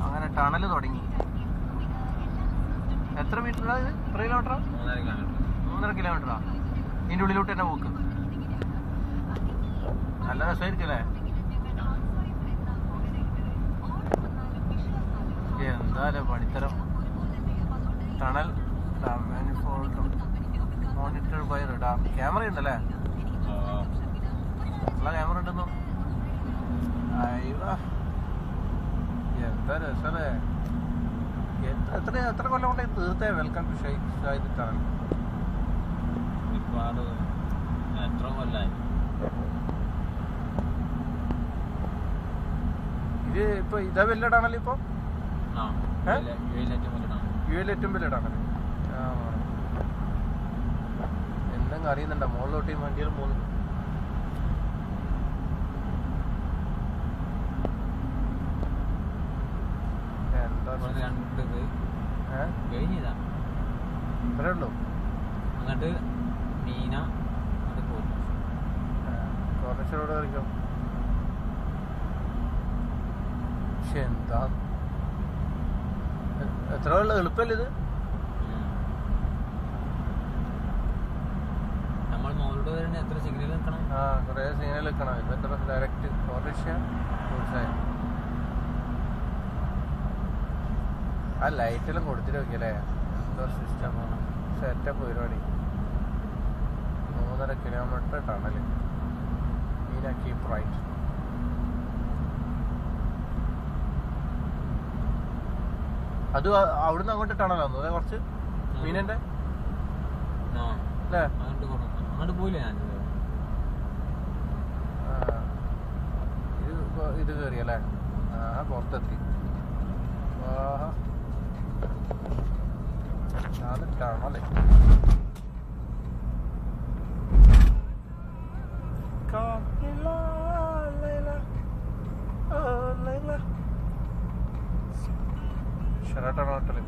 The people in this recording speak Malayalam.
അങ്ങനെ ടണല് തുടങ്ങി. എത്ര മീറ്ററാ ഇത്? എത്ര കിലോമീറ്ററാ? 3.5 കിലോമീറ്ററാ. ഇതിൻ്റെ ഉള്ളിലോട്ട് തന്നെ പോക്ക്. നല്ല രസമായിരിക്കും അല്ലേ? എന്തായാലും പണിത്തരം. Tunnel monitor by radar. Camera ഉണ്ടല്ലേ? നല്ല ക്യാമറ ഉണ്ടെന്നു. എന്താ രസല്ലേ? എത്ര കൊല്ലം കൊണ്ട് തീർത്തേ? Welcome to Shahid tunnel. എത്ര കൊല്ലായി ഇത്? ഇപ്പൊ ഇതാ വലിയ ടണൽ? ഇപ്പൊ യു എയിൽ ഏറ്റവും വലിയ ടണൽ. എന്തെങ്കിലും അറിയുന്നുണ്ടോ? മുകളിലോട്ട് വണ്ടികൾ പോകുന്നു. ഇത്രേ ഉള്ളൂ. എന്നിട്ട് മീന കോർണേശ്വരോട് കളിക്കും. പക്ഷെ എന്താ എത്ര ഉള്ള എളുപ്പമല്ലേ ഇത്? നമ്മൾ മോളോട് വരണേ എത്ര സിഗ്നൽ നിൽക്കണം? കുറേ സിഗ്നൽ നിൽക്കണം. ഇത് എത്ര ഡയറക്റ്റ് കോർണേഷ്യ ആ ലൈറ്റെല്ലാം കൊടുത്തിട്ട് നോക്കിയല്ലേ? എന്തോ സിസ്റ്റം സെറ്റപ്പ് പരിപാടി. 3.5 കിലോമീറ്റർ ടണല്. മീന കീപ് റൈറ്റ്. അത് അവിടുന്ന് അങ്ങോട്ട് ടണലാന്നു അതെ? കുറച്ച് മീനന്റെ അല്ലേ? അങ്ങോട്ട് പോയില്ലേ ഞാൻ? ഇത് കയറിയല്ലേ? പുറത്തെത്തി. അത് ടണല്. Sheraton hotel.